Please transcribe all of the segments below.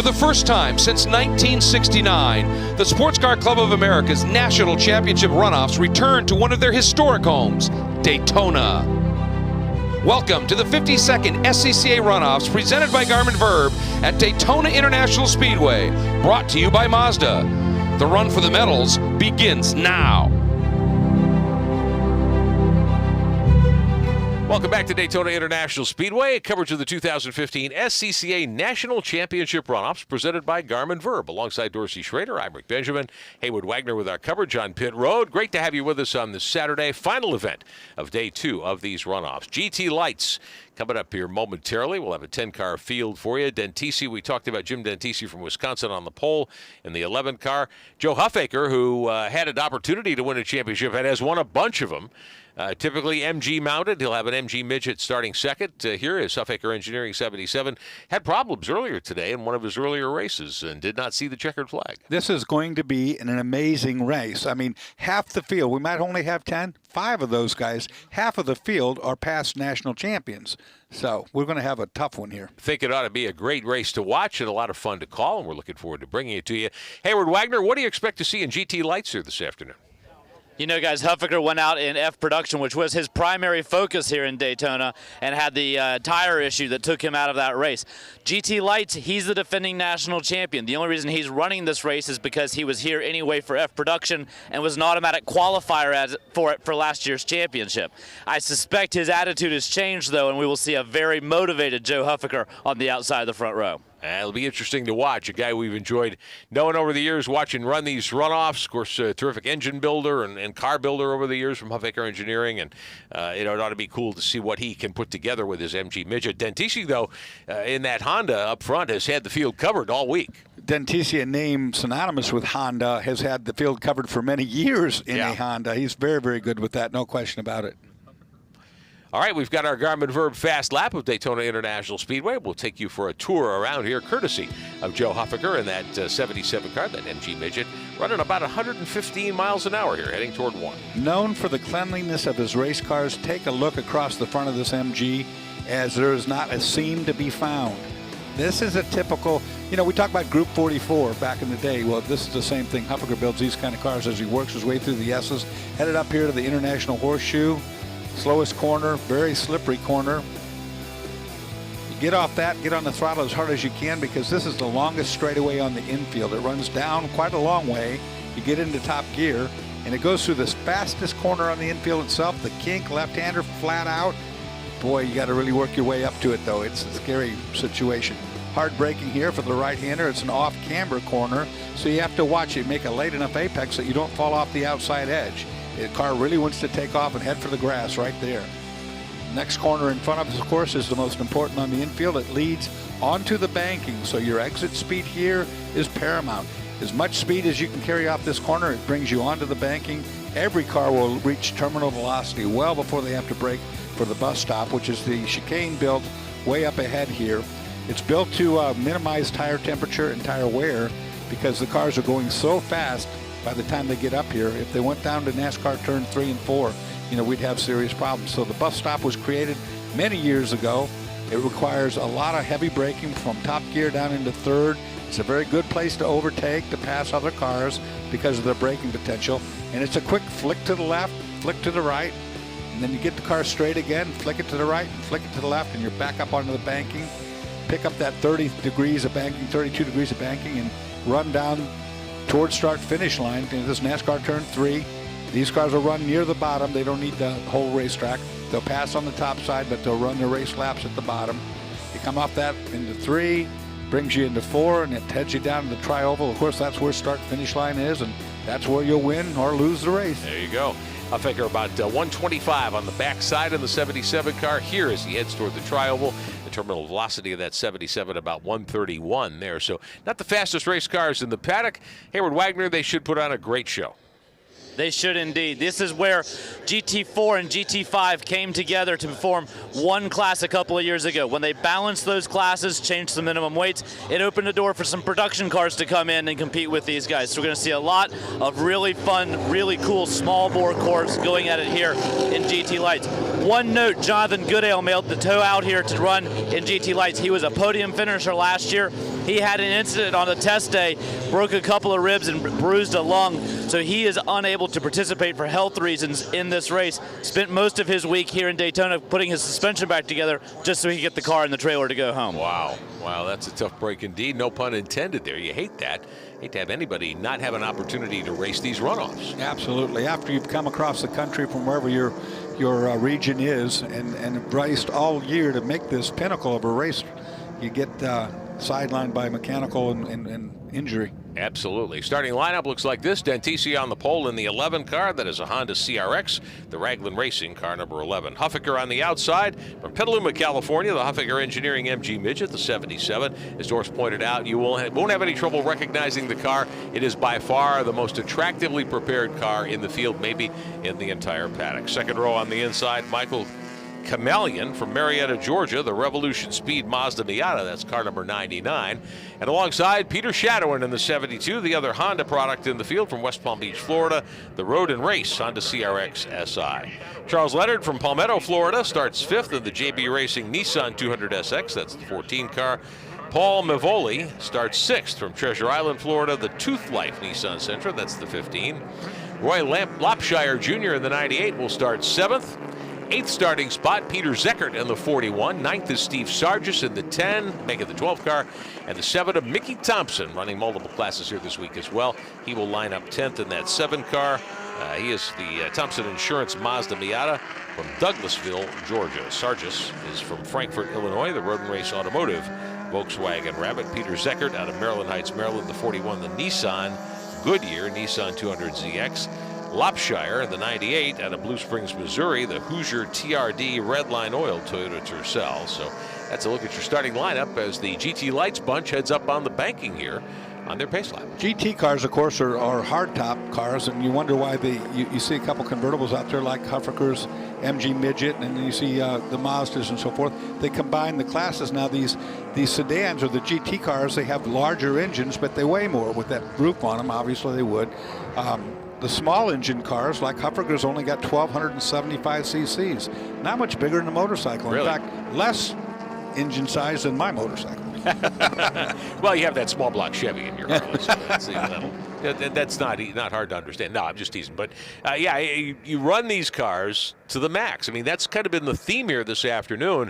the first time since 1969, the Sports Car Club of America's National Championship Runoffs returned to one of their historic homes, Daytona. Welcome to the 52nd SCCA Runoffs presented by Garmin Verb at Daytona International Speedway, brought to you by Mazda. The run for the medals begins now. Welcome back to Daytona International Speedway, coverage of the 2015 SCCA National Championship Runoffs presented by Garmin Verb. Alongside Dorsey Schrader, I'm Rick Benjamin. Haywood Wagner with our coverage on pit road. Great to have you with us on this Saturday, final event of day 2 of these runoffs. GT Lites coming up here momentarily. We'll have a 10-car field for you. Dentisi, we talked about Jim Dentisi from Wisconsin on the pole in the 11 car. Joe Huffaker, who had an opportunity to win a championship and has won a bunch of them. Typically MG mounted. He'll have an MG midget starting second. Here is Huffaker Engineering 77. Had problems earlier today in one of his earlier races and did not see the checkered flag. This is going to be an amazing race. I mean, half the field, we might only have 10, 5 of those guys, half of the field are past national champions. So we're going to have a tough one here. I think it ought to be a great race to watch and a lot of fun to call, and we're looking forward to bringing it to you. Haywood Wagner, what do you expect to see in GT Lites here this afternoon? You know, guys, Huffaker went out in F production, which was his primary focus here in Daytona, and had the tire issue that took him out of that race. GT Lites, he's the defending national champion. The only reason he's running this race is because he was here anyway for F production and was an automatic qualifier for it for last year's championship. I suspect his attitude has changed, though, and we will see a very motivated Joe Huffaker on the outside of the front row. It'll be interesting to watch. A guy we've enjoyed knowing over the years, watching run these runoffs. Of course, a terrific engine builder and car builder over the years from Huffaker Engineering. And it ought to be cool to see what he can put together with his MG midget. Dentisi, though, in that Honda up front, has had the field covered all week. Dentisi, a name synonymous with Honda, has had the field covered for many years in a Honda. He's very, very good with that, no question about it. All right, we've got our Garmin Verb Fast Lap of Daytona International Speedway. We'll take you for a tour around here, courtesy of Joe Huffaker in that 77 car, that MG midget, running about 115 miles an hour here, heading toward 1. Known for the cleanliness of his race cars, take a look across the front of this MG as there is not a seam to be found. This is a typical, you know, we talked about Group 44 back in the day. Well, this is the same thing. Huffaker builds these kind of cars as he works his way through the S's, headed up here to the International Horseshoe. Slowest corner, very slippery corner. You get off that, get on the throttle as hard as you can because this is the longest straightaway on the infield. It runs down quite a long way. You get into top gear, and it goes through this fastest corner on the infield itself, the kink, left-hander, flat out. Boy, you got to really work your way up to it, though. It's a scary situation. Hard braking here for the right-hander. It's an off-camber corner, so you have to watch it. Make a late enough apex that you don't fall off the outside edge. The car really wants to take off and head for the grass right there. Next corner in front of us, of course, is the most important on the infield. It leads onto the banking, so your exit speed here is paramount. As much speed as you can carry off this corner, it brings you onto the banking. Every car will reach terminal velocity well before they have to brake for the bus stop, which is the chicane built way up ahead here. It's built to minimize tire temperature and tire wear because the cars are going so fast. By the time they get up here, if they went down to NASCAR turn 3 and 4, you know, we'd have serious problems. So the bus stop was created many years ago. It requires a lot of heavy braking from top gear down into third. It's a very good place to overtake, to pass other cars because of their braking potential. And it's a quick flick to the left, flick to the right, and then you get the car straight again, flick it to the right, and flick it to the left, and you're back up onto the banking. Pick up that 30 degrees of banking, 32 degrees of banking, and run down towards start-finish line. This NASCAR turn 3. These cars will run near the bottom. They don't need the whole racetrack. They'll pass on the top side, but they'll run their race laps at the bottom. You come off that into 3, brings you into 4, and it heads you down to the tri-oval. Of course, that's where start-finish line is, and that's where you'll win or lose the race. There you go. I'll figure about 125 on the back side of the 77 car here as he heads toward the tri-oval. The terminal velocity of that 77 about 131 there. So not the fastest race cars in the paddock. Haywood Wagner, they should put on a great show. They should indeed. This is where GT4 and GT5 came together to form one class a couple of years ago. When they balanced those classes, changed the minimum weights, it opened the door for some production cars to come in and compete with these guys. So we're going to see a lot of really fun, really cool small bore cars going at it here in GT Lites. One note, Jonathan Goodale mailed the tow out here to run in GT Lites. He was a podium finisher last year. He had an incident on the test day, broke a couple of ribs and bruised a lung, so he is unable to participate for health reasons in this race. Spent most of his week here in Daytona putting his suspension back together just so he could get the car and the trailer to go home. Wow. Wow, that's a tough break indeed. No pun intended there. You hate that. Hate to have anybody not have an opportunity to race these runoffs. Absolutely. After you've come across the country from wherever your region is and raced all year to make this pinnacle of a race, you get sidelined by mechanical and injury. Absolutely. Starting lineup looks like this. Dentisi on the pole in the 11 car. That is a Honda CRX, the Raglan Racing car number 11. Huffaker on the outside. From Petaluma, California, the Huffaker Engineering MG Midget, the 77. As Doris pointed out, you won't have any trouble recognizing the car. It is by far the most attractively prepared car in the field, maybe in the entire paddock. Second row on the inside, Michael Chameleon from Marietta, Georgia, the Revolution Speed Mazda Miata, that's car number 99. And alongside, Peter Shadowin in the 72, the other Honda product in the field from West Palm Beach, Florida, the Road and Race Honda CRX SI. Charles Leonard from Palmetto, Florida, starts fifth in the JB Racing Nissan 200SX, that's the 14 car. Paul Mavoli starts sixth from Treasure Island, Florida, the Tooth Life Nissan Sentra, that's the 15. Roy Lopshire Jr. in the 98 will start seventh. Eighth starting spot, Peter Zeckert in the 41. Ninth is Steve Sargis in the 10, making the 12 car. And the 7 of Mickey Thompson, running multiple classes here this week as well. He will line up 10th in that 7 car. He is the Thompson Insurance Mazda Miata from Douglasville, Georgia. Sargis is from Frankfort, Illinois, the Road and Race Automotive Volkswagen Rabbit. Peter Zeckert out of Maryland Heights, Maryland, the 41, the Nissan Goodyear Nissan 200ZX. Lopshire in the 98 out of Blue Springs, Missouri, the Hoosier TRD Redline Oil Toyota Tercel. So that's a look at your starting lineup as the GT Lights bunch heads up on the banking here on their pace lap. GT cars, of course, are hardtop cars, and you wonder why you see a couple convertibles out there like Huffaker's MG Midget, and then you see the Mazdas and so forth. They combine the classes now. These sedans or the GT cars, they have larger engines, but they weigh more with that roof on them. Obviously, they would. The small engine cars, like Huffaker's, only got 1,275 cc's. Not much bigger than a motorcycle. Really? In fact, less engine size than my motorcycle. Well, you have that small block Chevy in your car. That's not hard to understand. No, I'm just teasing. But, yeah, you run these cars to the max. I mean, that's kind of been the theme here this afternoon.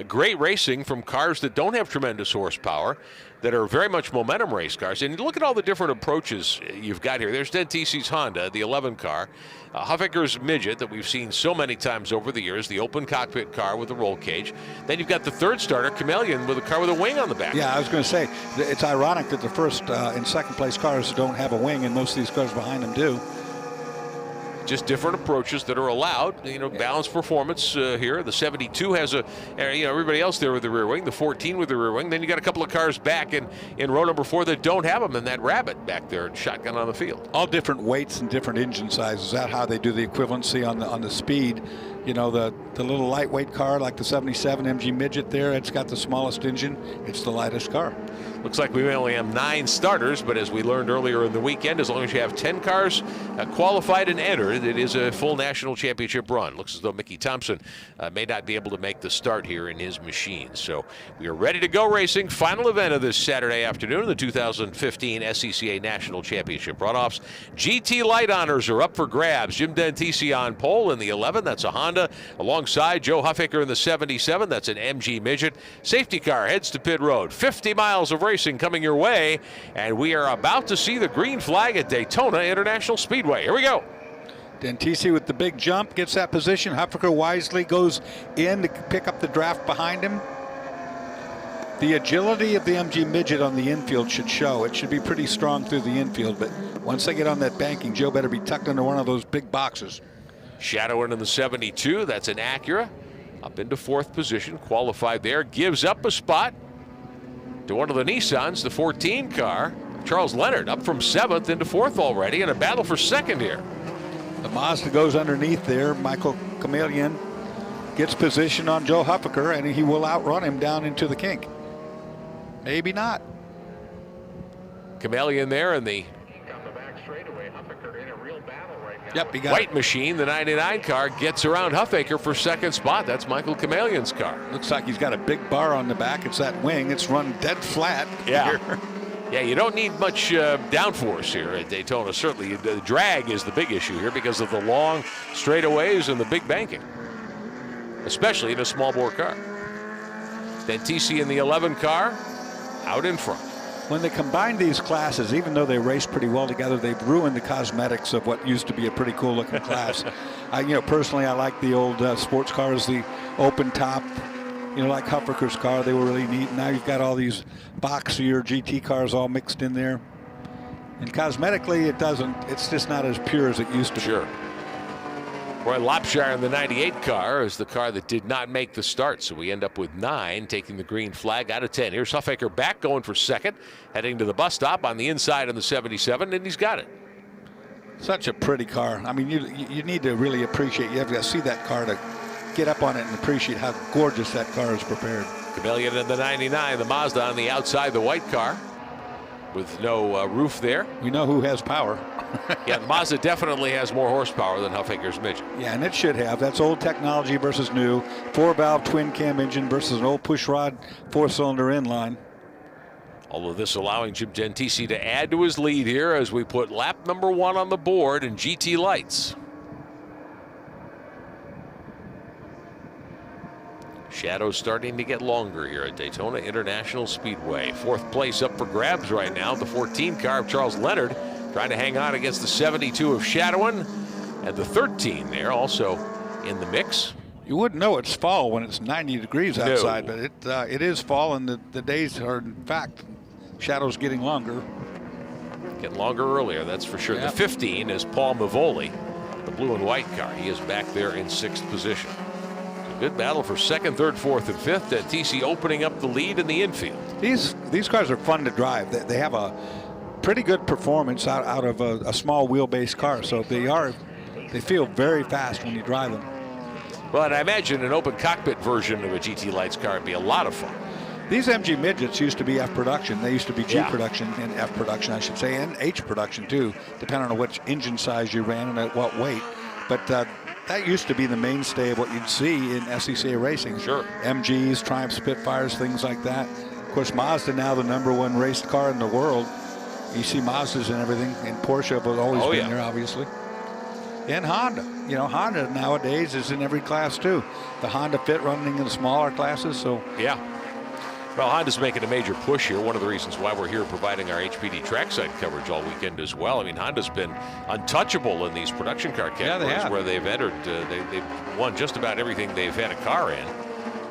Great racing from cars that don't have tremendous horsepower, that are very much momentum race cars. And look at all the different approaches you've got here. There's Dentisi's Honda, the 11 car. Huffaker's Midget that we've seen so many times over the years, the open cockpit car with the roll cage. Then you've got the third starter, Chameleon, with a car with a wing on the back. Yeah, I was going to say, it's ironic that the first and second place cars don't have a wing, and most of these cars behind them do. Just different approaches that are allowed, balanced performance here. The 72 has everybody else there with the rear wing, the 14 with the rear wing. Then you got a couple of cars back in row number 4 that don't have them, and that Rabbit back there, shotgun on the field. All different weights and different engine sizes. Is that how they do the equivalency on the speed? The little lightweight car like the 77 MG Midget there, it's got the smallest engine. It's the lightest car. Looks like we only have 9 starters, but as we learned earlier in the weekend, as long as you have 10 cars qualified and entered, it is a full national championship run. Looks as though Mickey Thompson may not be able to make the start here in his machine. So we are ready to go racing. Final event of this Saturday afternoon, the 2015 SCCA National Championship Runoffs. GT Light honors are up for grabs. Jim Dentisi on pole in the 11. That's a Honda. Alongside Joe Huffaker in the 77. That's an MG Midget. Safety car heads to pit road. 50 miles of racing coming your way, and we are about to see the green flag at Daytona International Speedway. Here we go. Dentisi with the big jump gets that position. Huffaker wisely goes in to pick up the draft behind him. The agility of the MG Midget on the infield should show. It should be pretty strong through the infield, but once they get on that banking, Joe better be tucked into one of those big boxes. Shadowin in the 72. That's an Acura. Up into 4th position, qualified there. Gives up a spot to one of the Nissans, the 14 car. Charles Leonard up from 7th into 4th already, in a battle for 2nd here. The Mazda goes underneath there. Michael Chameleon gets position on Joe Huffaker, and he will outrun him down into the kink. Maybe not. Chameleon there in the Yep, he got White it. Machine, the 99 car, gets around Huffaker for second spot. That's Michael Chameleon's car. Looks like he's got a big bar on the back. It's that wing. It's run dead flat. Yeah. Here. Yeah, you don't need much downforce here at Daytona. Certainly, the drag is the big issue here because of the long straightaways and the big banking, especially in a small bore car. Dentisi in the 11 car, out in front. When they combine these classes, even though they race pretty well together, they've ruined the cosmetics of what used to be a pretty cool looking class. Personally, I like the old sports cars, the open top, like Huffaker's car. They were really neat. Now you've got all these boxier GT cars all mixed in there. And cosmetically, it's just not as pure as it used to be. Sure. Roy Lopshire in the 98 car is the car that did not make the start, so we end up with 9, taking the green flag out of 10. Here's Huffaker back going for second, heading to the bus stop on the inside of the 77, and he's got it. Such a pretty car. I mean, you need to really appreciate, you have to see that car to get up on it and appreciate how gorgeous that car is prepared. Chameleon in the 99, the Mazda on the outside, the white car, with no roof there. We know who has power. Yeah, the Mazda definitely has more horsepower than Huffaker's midget. Yeah, and it should have. That's old technology versus new. 4-valve twin cam engine versus an old pushrod 4-cylinder inline. All of this allowing Jim Dentisi to add to his lead here as we put lap number 1 on the board in GT Lights. Shadows starting to get longer here at Daytona International Speedway. 4th place up for grabs right now. The 14 car of Charles Leonard trying to hang on against the 72 of Shadowin, and the 13 there also in the mix. You wouldn't know it's fall when it's 90 degrees outside, but it is fall, and the days are, in fact, shadows getting longer. Getting longer earlier, that's for sure. Yep. The 15 is Paul Mavoli, the blue and white car. He is back there in 6th position. Good battle for 2nd, 3rd, 4th, and 5th. Dentisi opening up the lead in the infield. These cars are fun to drive. They have a pretty good performance out of a small wheelbase car, so they feel very fast when you drive them. But I imagine an open cockpit version of a GT Lights car would be a lot of fun. These MG midgets used to be F production. They used to be G production and F production, I should say, and H production too, depending on which engine size you ran and at what weight. But that used to be the mainstay of what you'd see in SCCA racing. Sure. MGs, Triumph Spitfires, things like that. Of course, Mazda now the #1 race car in the world. You see Mazdas and everything, and Porsche have always been there, obviously. And Honda. Honda nowadays is in every class too. The Honda Fit running in the smaller classes, so. Yeah. Well, Honda's making a major push here. One of the reasons why we're here providing our HPD trackside coverage all weekend as well. I mean, Honda's been untouchable in these production car categories where they've entered. They've won just about everything they've had a car in.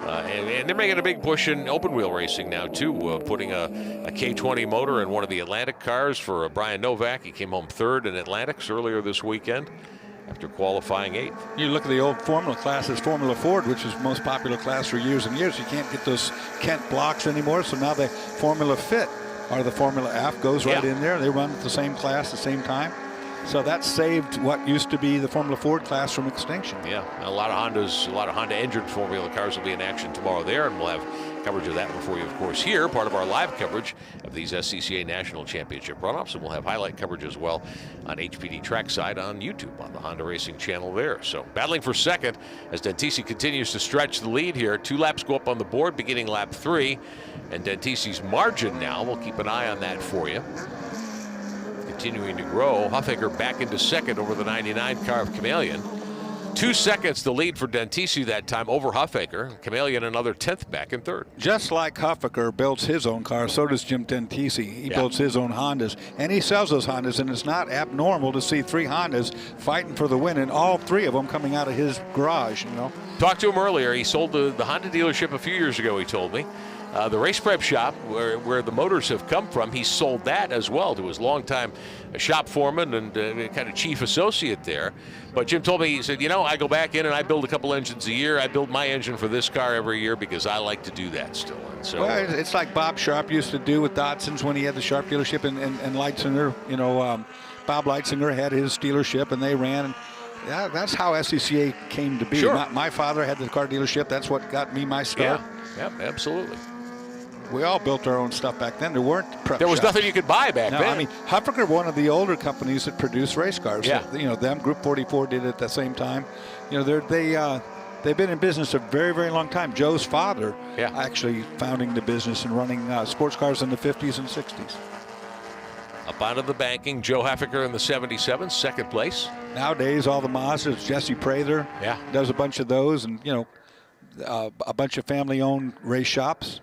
And they're making a big push in open wheel racing now too, putting a K20 motor in one of the Atlantic cars for Brian Novak. He came home 3rd in Atlantics earlier this weekend after qualifying 8th. You look at the old Formula classes, Formula Ford, which was the most popular class for years and years. You can't get those Kent blocks anymore, so now the Formula Fit or the Formula F goes right in there. They run at the same class at the same time. So that saved what used to be the Formula Ford class from extinction. Yeah, a lot of Honda engine Formula cars will be in action tomorrow there, and we'll have coverage of that one for you, of course, here, part of our live coverage of these SCCA National Championship runoffs, and we'll have highlight coverage as well on HPD Trackside on YouTube on the Honda Racing channel there. So battling for 2nd as Dentisi continues to stretch the lead here. 2 laps go up on the board beginning lap 3, and Dentisi's margin now, we'll keep an eye on that for you, continuing to grow. Huffaker back into 2nd over the 99 car of Chameleon. 2 seconds the lead for Dentisi that time over Huffaker. Chameleon another 10th back in 3rd. Just like Huffaker builds his own car, so does Jim Dentisi. He builds his own Hondas, and he sells those Hondas, and it's not abnormal to see 3 Hondas fighting for the win, and all 3 of them coming out of his garage, Talked to him earlier. He sold the Honda dealership a few years ago, he told me. The race prep shop where the motors have come from, he sold that as well to his longtime shop foreman and kind of chief associate there. But Jim told me, he said, I go back in and I build a couple engines a year. I build my engine for this car every year because I like to do that still. And so, well, it's like Bob Sharp used to do with Datsuns when he had the Sharp dealership and Leitzinger. Bob Leitzinger had his dealership and they ran. And that's how SCCA came to be. Sure. My father had the car dealership. That's what got me my start. Yeah, absolutely. We all built our own stuff back then. There weren't prep There was shops. nothing you could buy back No, then. I mean, Huffaker, one of the older companies that produced race cars. Yeah. So, them, Group 44 did it at the same time. They've been in business a very, very long time. Joe's father actually founding the business and running sports cars in the 50s and 60s. Up onto the banking, Joe Huffaker in the 77, second place. Nowadays, all the Mazdas, Jesse Prather does a bunch of those, and, a bunch of family-owned race shops.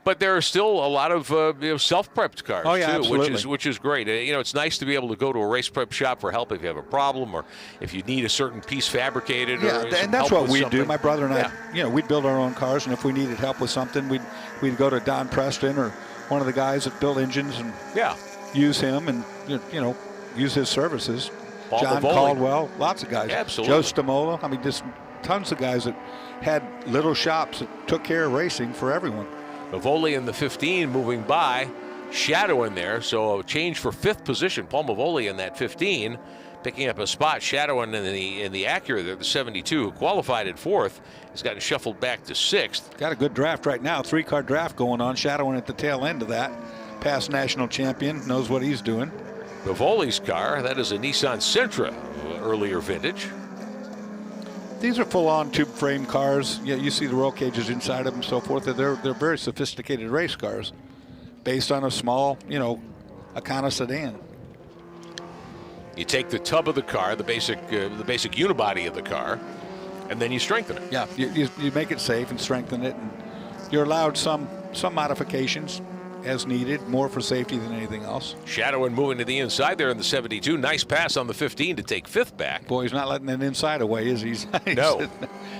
But there are still a lot of self-prepped cars, too, absolutely. which is great. It's nice to be able to go to a race prep shop for help if you have a problem or if you need a certain piece fabricated. Yeah, or and that's what we do. My brother and I, we'd build our own cars, and if we needed help with something, we'd go to Don Preston or one of the guys that built engines and use him and use his services. Paul John Mavoli. Caldwell, lots of guys. Absolutely. Joe Stamola. I mean, just tons of guys that had little shops that took care of racing for everyone. Mavoli in the 15 moving by, Shadow in there, so a change for 5th position. Paul Mavoli in that 15, picking up a spot. Shadow in the Acura there, the 72, who qualified at 4th, has gotten shuffled back to 6th. Got a good draft right now, 3-car draft going on. Shadowing at the tail end of that. Past national champion, knows what he's doing. Mavoli's car, that is a Nissan Sentra, earlier vintage. These are full-on tube frame cars. You see the roll cages inside of them and so forth. They're very sophisticated race cars based on a small, Akana sedan. You take the tub of the car, the basic unibody of the car, and then you strengthen it. Yeah, you make it safe and strengthen it. And you're allowed some modifications as needed, more for safety than anything else. Shadow and moving to the inside there in the 72. Nice pass on the 15 to take 5th back. Boy, he's not letting that inside away, is he? No,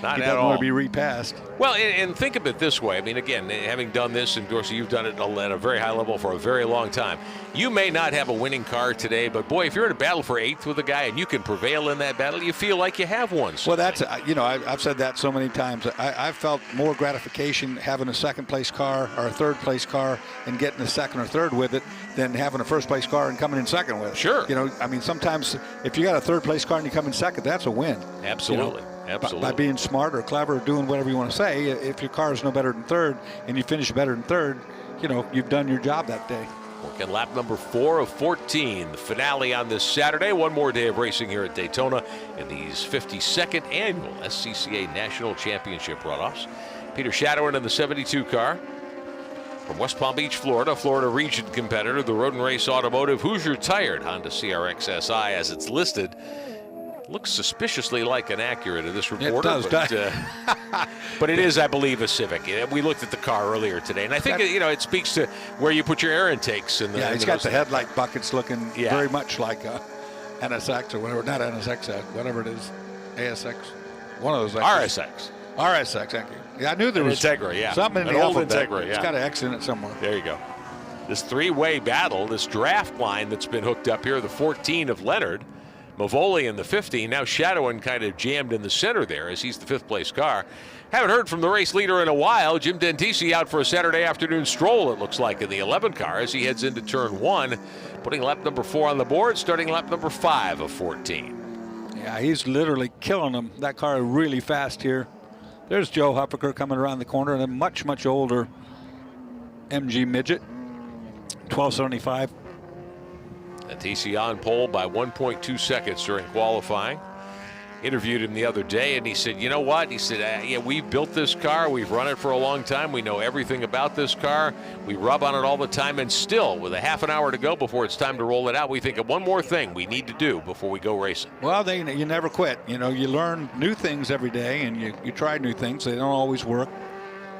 not he at doesn't all. want to be repassed. Well, and think of it this way. I mean, again, having done this, and Dorsey, you've done it at a very high level for a very long time. You may not have a winning car today, but boy, if you're in a battle for 8th with a guy and you can prevail in that battle, you feel like you have one. Well, that's, I've said that so many times. I've felt more gratification having a second-place car or a third-place car and getting a second or third with it than having a first-place car and coming in second with it. Sure. Sometimes if you got a third-place car and you come in second, that's a win. Absolutely. Absolutely. By being smart or clever or doing whatever you want to say, if your car is no better than third and you finish better than third, you've done your job that day. Working lap number 4 of 14. The finale on this Saturday. One more day of racing here at Daytona in these 52nd annual SCCA National Championship runoffs. Peter Shadowin in the 72 car. From West Palm Beach, Florida region competitor, the Road and Race Automotive Hoosier Tired Honda CRX SI as it's listed. Looks suspiciously like an Acura to this reporter. It does, but it is, I believe, a Civic. We looked at the car earlier today, and I think it speaks to where you put your air intakes. It's got the headlight buckets looking very much like a NSX or whatever. Not NSX, whatever it is. ASX. One of those. RSX. RSX, thank you. Yeah, I knew there was Integra, something in an the old alphabet. Integra, It's got an X in it somewhere. There you go. This three-way battle, this draft line that's been hooked up here, the 14 of Leonard, Mavoli in the 15. Now Shadowin kind of jammed in the center there as he's the 5th place car. Haven't heard from the race leader in a while. Jim Dentisi out for a Saturday afternoon stroll, it looks like, in the 11 car as he heads into turn 1, putting lap number 4 on the board, starting lap number 5 of 14. Yeah, he's literally killing them. That car is really fast here. There's Joe Huffaker coming around the corner, and a much, much older MG midget, 1275. Dentisi on pole by 1.2 seconds during qualifying. Interviewed him the other day, and he said, you know what? He said, we built this car. We've run it for a long time. We know everything about this car. We rub on it all the time, and still, with a half an hour to go before it's time to roll it out, we think of one more thing we need to do before we go racing. Well, you never quit. You learn new things every day, and you try new things. They don't always work.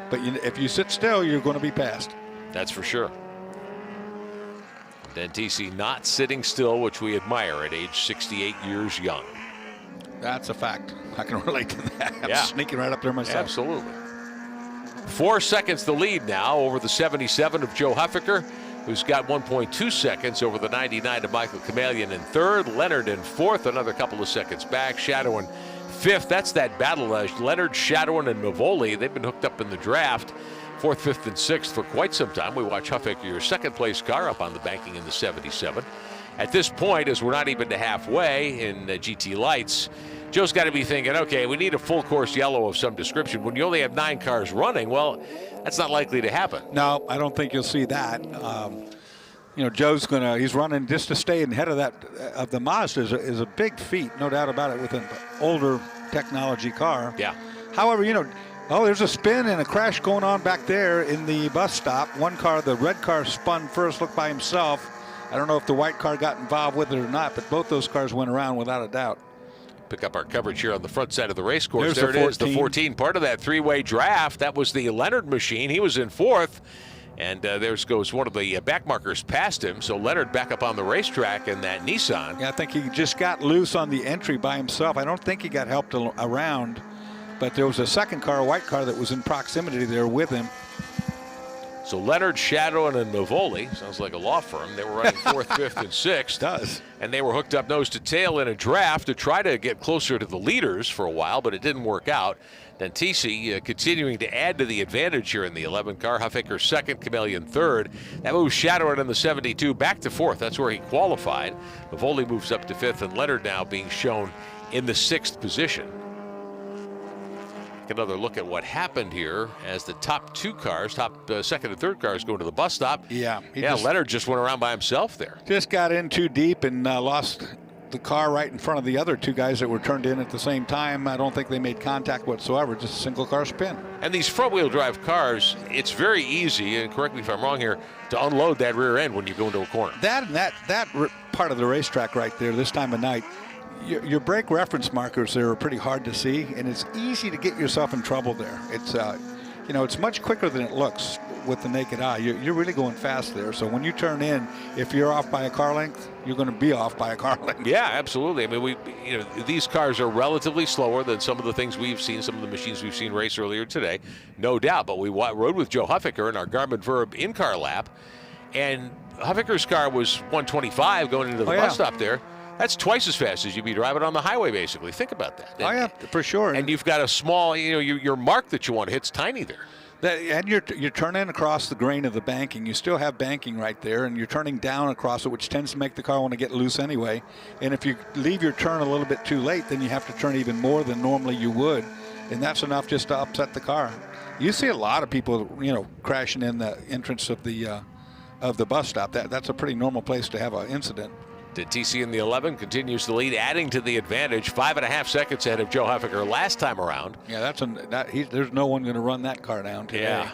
But if you sit still, you're going to be passed. That's for sure. Dentisi not sitting still, which we admire at age 68 years young. That's a fact. I can relate to that. I'm Yeah. sneaking right up there myself. Absolutely. 4 seconds the lead now over the 77 of Joe Huffaker, who's got 1.2 seconds over the 99 of Michael Kamalian in 3rd. Leonard in 4th, another couple of seconds back. Shadowin 5th. That's that battle. Leonard, Shadowin, and Mavoli, they've been hooked up in the draft. 4th, 5th, and 6th for quite some time. We watch Huffaker, your 2nd place car, up on the banking in the 77. At this point, as we're not even to halfway in GT Lights, Joe's got to be thinking, okay, we need a full course yellow of some description. When you only have 9 cars running, well, that's not likely to happen. No, I don't think you'll see that. Joe's he's running just to stay ahead of the Mazda is a big feat, no doubt about it, with an older technology car. Yeah. However, there's a spin and a crash going on back there in the bus stop. One car, the red car, spun first, looked by himself. I don't know if the white car got involved with it or not, but both those cars went around without a doubt. Pick up our coverage here on the front side of the race course. There's there it is, the 14, part of that 3-way draft. That was the Leonard machine. He was in 4th. And there goes one of the back markers past him. So Leonard back up on the racetrack in that Nissan. Yeah, I think he just got loose on the entry by himself. I don't think he got helped around. But there was a second car, a white car, that was in proximity there with him. So Leonard, Shadow, and Navoli, sounds like a law firm. They were running 4th, 5th, and 6th. Does. And they were hooked up nose to tail in a draft to try to get closer to the leaders for a while, but it didn't work out. Dentisi continuing to add to the advantage here in the 11 car. Huffaker 2nd, Chameleon 3rd. That moves Shadow in the 72 back to 4th. That's where he qualified. Navoli moves up to 5th, and Leonard now being shown in the 6th position. Another look at what happened here as the top 2 cars, second and third cars, go to the bus stop. Yeah. Leonard just went around by himself there. Just got in too deep and lost the car right in front of the other 2 guys that were turned in at the same time. I don't think they made contact whatsoever, just a single car spin. And these front-wheel drive cars, it's very easy, and correct me if I'm wrong here, to unload that rear end when you go into a corner. That part of the racetrack right there this time of night, your brake reference markers there are pretty hard to see, and it's easy to get yourself in trouble there. It's it's much quicker than it looks with the naked eye. You're really going fast there. So when you turn in, if you're off by a car length, you're going to be off by a car length. Yeah, absolutely. I mean, these cars are relatively slower than some of the things we've seen, some of the machines we've seen race earlier today, no doubt. But we rode with Joe Huffaker in our Garmin Verb in-car lap, and Huffaker's car was 125 going into the bus stop there. That's twice as fast as you'd be driving on the highway, basically. Think about that. Oh, yeah, for sure. And you've got a small, your mark that you want to hit's tiny there. And you're turning across the grain of the banking. You still have banking right there, and you're turning down across it, which tends to make the car want to get loose anyway. And if you leave your turn a little bit too late, then you have to turn even more than normally you would, and that's enough just to upset the car. You see a lot of people, crashing in the entrance of the bus stop. That's a pretty normal place to have an incident. TC in the 11 continues to lead, adding to the advantage. 5.5 seconds ahead of Joe Huffaker last time around. Yeah, there's no one going to run that car down today. Yeah.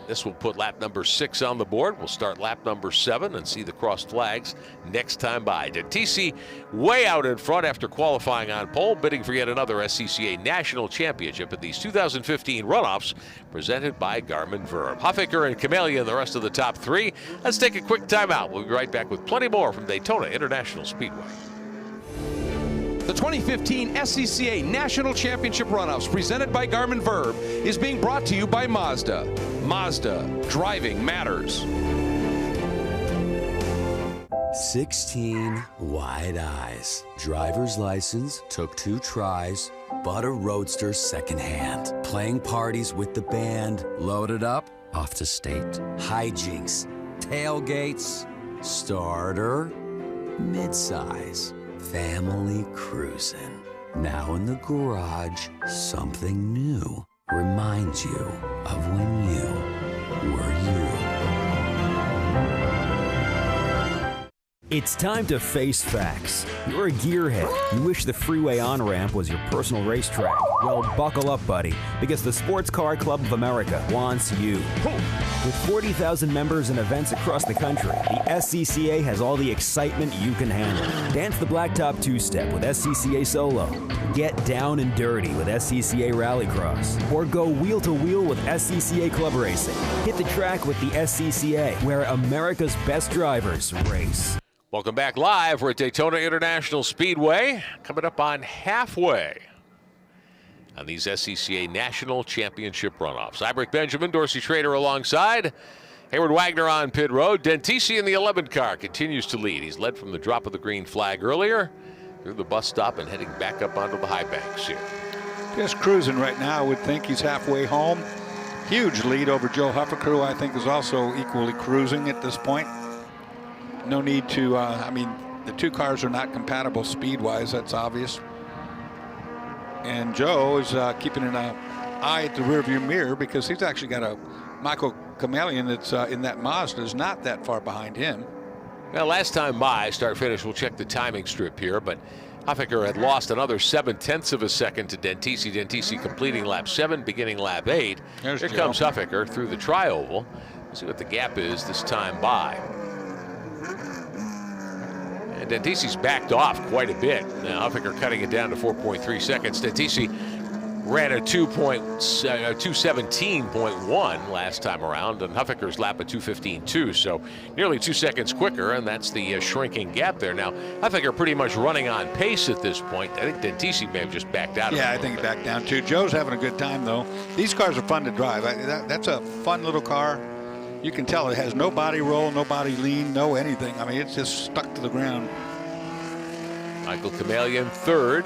This will put lap number 6 on the board. We'll start lap number 7 and see the crossed flags next time by. TC way out in front after qualifying on pole, bidding for yet another SCCA National Championship at these 2015 runoffs presented by Garmin Verb. Huffaker and Chameleon, the rest of the top 3. Let's take a quick timeout. We'll be right back with plenty more from Daytona International Speedway. The 2015 SCCA National Championship Runoffs presented by Garmin Verb is being brought to you by Mazda. Mazda, driving matters. 16 wide eyes. Driver's license, took 2 tries, bought a Roadster secondhand. Playing parties with the band, loaded up, off to state. Hijinks, tailgates, starter, midsize. Family cruising. Now in the garage, something new reminds you of when you were you. It's time to face facts. You're a gearhead. You wish the freeway on-ramp was your personal racetrack. Well, buckle up, buddy, because the Sports Car Club of America wants you. With 40,000 members and events across the country, the SCCA has all the excitement you can handle. Dance the blacktop two-step with SCCA Solo. Get down and dirty with SCCA Rallycross. Or go wheel-to-wheel with SCCA Club Racing. Hit the track with the SCCA, where America's best drivers race. Welcome back live. We're at Daytona International Speedway, coming up on halfway on these SCCA National Championship runoffs. I'm Rick Benjamin, Dorsey Schrader alongside. Hayward Wagner on pit road. Dentisi in the 11 car continues to lead. He's led from the drop of the green flag earlier through the bus stop and heading back up onto the high banks here. Just cruising right now. I would think he's halfway home. Huge lead over Joe Huffaker, who I think is also equally cruising at this point. No need to, the 2 cars are not compatible speed-wise, that's obvious. And Joe is keeping an eye at the rearview mirror because he's actually got a Michael Chameleon that's in that Mazda is not that far behind him. Well, last time by, start finish, we'll check the timing strip here, but Huffaker had lost another 7/10 of a second to Dentisi. Dentisi completing lap 7, beginning lap 8. Here comes Huffaker through the tri-oval. Let's see what the gap is this time by. And Dentisi's backed off quite a bit. Now Huffaker cutting it down to 4.3 seconds. Dentisi ran a 217.1 last time around, and Huffaker's lap at 2:15.2, so nearly 2 seconds quicker, and that's the shrinking gap there. Now, Huffaker pretty much running on pace at this point. I think Dentisi may have just backed out. Yeah, I think he backed down too. Joe's having a good time though. These cars are fun to drive. That's a fun little car. You can tell it has no body roll, no body lean, no anything. I mean, it's just stuck to the ground. Michael Chameleon third.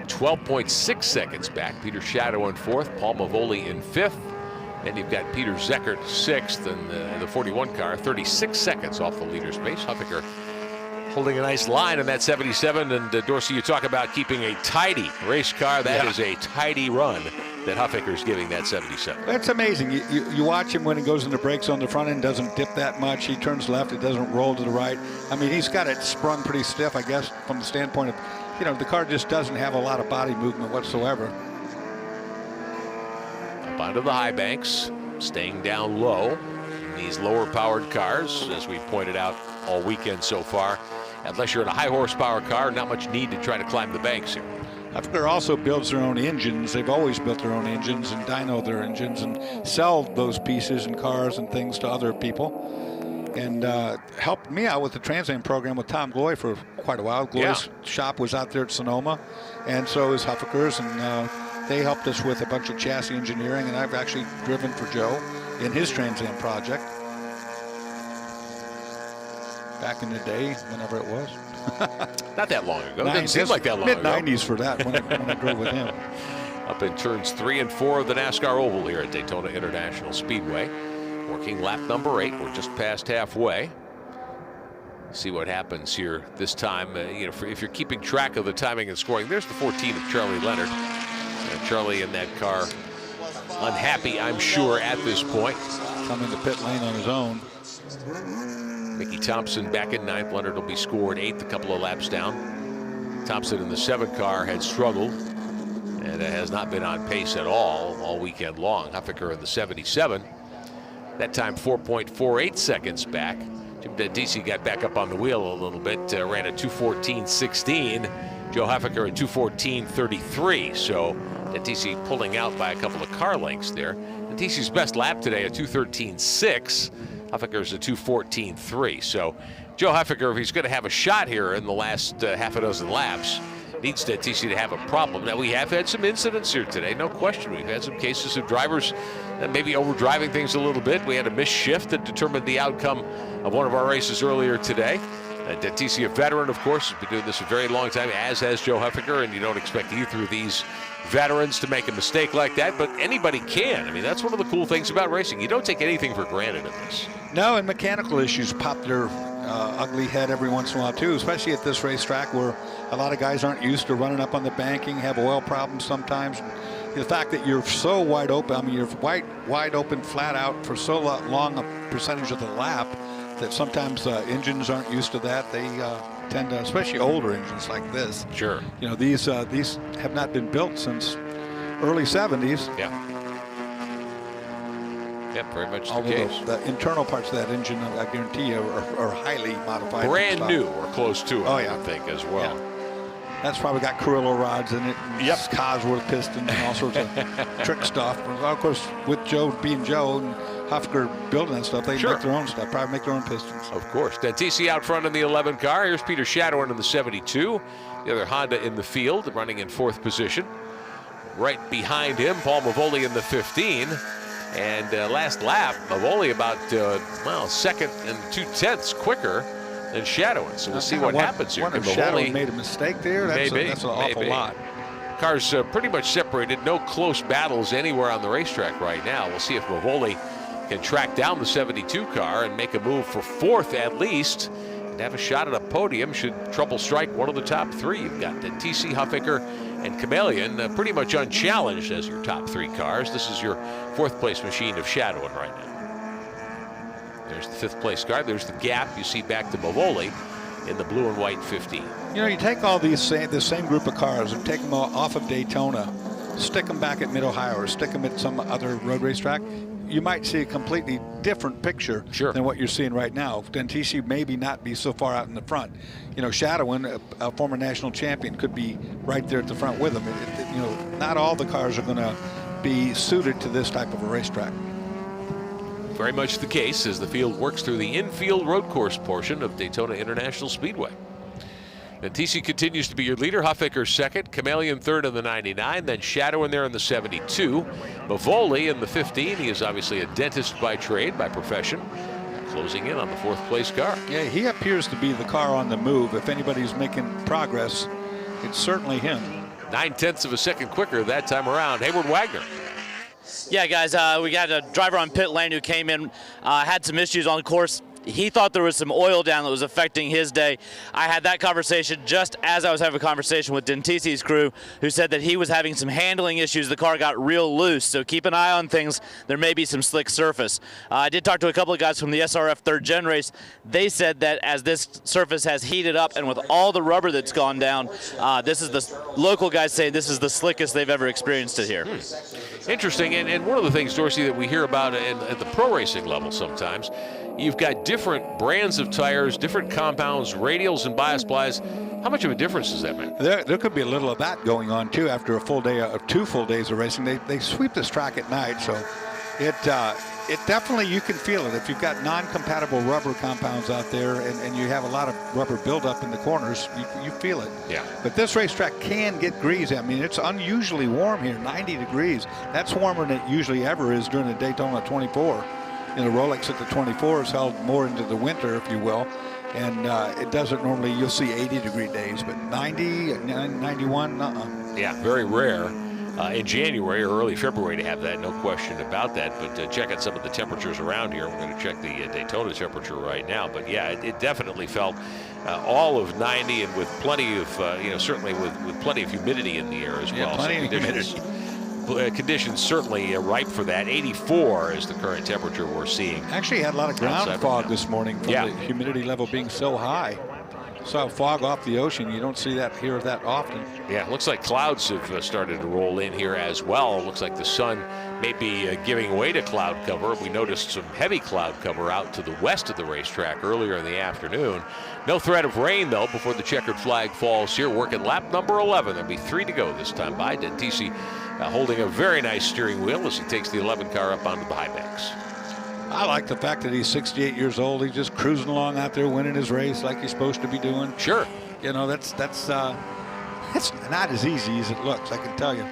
12.6 seconds back. Peter Shadow in fourth. Paul Mavoli in fifth. Then you've got Peter Zeckert sixth, and the 41 car 36 seconds off the leader's pace. Huffaker holding a nice line in that 77. And Dorsey, you talk about keeping a tidy race car. That is a tidy run that Huffaker's giving that 77. That's amazing. You watch him when he goes into brakes on the front end, doesn't dip that much. He turns left, it doesn't roll to the right. I mean, he's got it sprung pretty stiff, I guess, from the standpoint of, the car just doesn't have a lot of body movement whatsoever. Up onto the high banks, staying down low in these lower powered cars, as we pointed out all weekend so far. Unless you're in a high horsepower car, not much need to try to climb the banks here. Huffaker also builds their own engines. They've always built their own engines and dyno their engines and sell those pieces and cars and things to other people. And helped me out with the Trans Am program with Tom Gloy for quite a while. Gloy's shop was out there at Sonoma, and so is Huffaker's, and they helped us with a bunch of chassis engineering, and I've actually driven for Joe in his Trans Am project back in the day, whenever it was. Not that long ago. It didn't seem like that long ago. Mid-90s for that when I drove with him. Up in turns 3 and 4 of the NASCAR Oval here at Daytona International Speedway. Working lap number 8. We're just past halfway. See what happens here this time. If you're keeping track of the timing and scoring, there's the 14 of Charlie Leonard. Charlie in that car, unhappy, I'm sure, at this point. Coming to pit lane on his own. Mickey Thompson back in 9th. Leonard will be scored 8th, a couple of laps down. Thompson in the 7 car had struggled and has not been on pace at all weekend long. Huffaker in the 77. That time 4.48 seconds back. Jim Dentisi got back up on the wheel a little bit, ran a 2:14.16. Joe Huffaker at 2:14.33. So Dentisi pulling out by a couple of car lengths there. Dentisi's best lap today at 2:13.6. Huffaker's a 2:14.3. So Joe Huffaker, if he's going to have a shot here in the last half a dozen laps, needs Dentisi to have a problem. Now, we have had some incidents here today, no question. We've had some cases of drivers maybe overdriving things a little bit. We had a missed shift that determined the outcome of one of our races earlier today. Dentisi, a veteran, of course, has been doing this a very long time, as has Joe Huffaker, and you don't expect either of these veterans to make a mistake like that, but anybody can. I mean, that's one of the cool things about racing. You don't take anything for granted in this. No, and mechanical issues pop their ugly head every once in a while, too, especially at this racetrack where a lot of guys aren't used to running up on the banking, have oil problems sometimes. The fact that you're so wide open, I mean, you're wide open, flat out for so long a percentage of the lap that sometimes engines aren't used to that. They tend to, especially older engines like this. Sure. These have not been built since early 70s. Yeah. Yep, very much the Although case. The internal parts of that engine, I guarantee you, are highly modified. Brand new or close to it, Oh, yeah. I think, as well. Yeah. That's probably got Carrillo rods in it. Yep. Cosworth pistons and all sorts of trick stuff. But of course, with Joe being Joe and Huffaker building that stuff, they make their own stuff, probably make their own pistons. Of course. Dentisi out front in the 11 car. Here's Peter Shadowin in the 72. The other Honda in the field, running in 4th position. Right behind him, Paul Mavoli in the 15. And last lap, Mavoli about, 2nd and 2/10 quicker than Shadowin. So we'll see what happens here. Wonder if Shadowin made a mistake there? That's an awful lot. Cars pretty much separated. No close battles anywhere on the racetrack right now. We'll see if Mavoli can track down the 72 car and make a move for 4th at least and have a shot at a podium should trouble strike one of the top three. You've got TC, Huffaker, and Chameleon pretty much unchallenged as your top three cars. This is your fourth place machine of shadowing right now. There's the fifth place car. There's the gap you see back to Mavoli in the blue and white 15. You know, you take all these the same group of cars and take them off of Daytona, stick them back at Mid-Ohio or stick them at some other road racetrack, you might see a completely different picture than what you're seeing right now. Then TC maybe not be so far out in the front. You know, shadowing a former national champion could be right there at the front with him. You know, not all the cars are going to be suited to this type of a racetrack. Very much the case as the field works through the infield road course portion of Daytona International Speedway. And TC continues to be your leader. Huffaker second, Chameleon third in the 99, then Shadow in there in the 72. Mavoli in the 15. He is obviously a dentist by trade, by profession. Closing in on the fourth place car. Yeah, he appears to be the car on the move. If anybody's making progress, it's certainly him. 9/10 of a second quicker that time around. Hayward Wagner. Yeah, guys, we got a driver on pit lane who came in, had some issues on course. He thought there was some oil down that was affecting his day. I had that conversation just as I was having a conversation with Dentisi's crew, who said that he was having some handling issues. The car got real loose, so keep an eye on things. There may be some slick surface. I did talk to a couple of guys from the SRF third gen race. They said that as this surface has heated up and with all the rubber that's gone down, this is the local guys saying this is the slickest they've ever experienced it here. Interesting, and one of the things, Dorsey, that we hear about at the pro racing level sometimes, you've got different brands of tires, different compounds, radials and bias plies. How much of a difference does that make? There could be a little of that going on too after a full day of 2 full days of racing. They sweep this track at night, so it definitely, you can feel it. If you've got non-compatible rubber compounds out there and you have a lot of rubber buildup in the corners, you feel it. Yeah. But this racetrack can get greasy. I mean, it's unusually warm here, 90 degrees. That's warmer than it usually ever is during the Daytona 24. You know, Rolex at the 24 is held more into the winter, if you will. And it doesn't normally, you'll see 80-degree days, but 90, 91, Yeah, very rare in January or early February to have that, no question about that. But checking some of the temperatures around here, we're going to check the Daytona temperature right now. But yeah, it definitely felt all of 90 and with plenty of, certainly with plenty of humidity in the air as well. Plenty of humidity. Conditions certainly ripe for that. 84 is the current temperature we're seeing. Actually had a lot of ground fog this morning from the humidity level being so high. Saw fog off the ocean. You don't see that here that often. Yeah, it looks like clouds have started to roll in here as well. It looks like the sun may be giving way to cloud cover. We noticed some heavy cloud cover out to the west of the racetrack earlier in the afternoon. No threat of rain, though, before the checkered flag falls here. Working lap number 11. There'll be 3 to go this time by. Dentisi holding a very nice steering wheel as he takes the 11 car up onto the high banks. I like the fact that he's 68 years old. He's just cruising along out there, winning his race like he's supposed to be doing. Sure. You know, that's not as easy as it looks, I can tell you.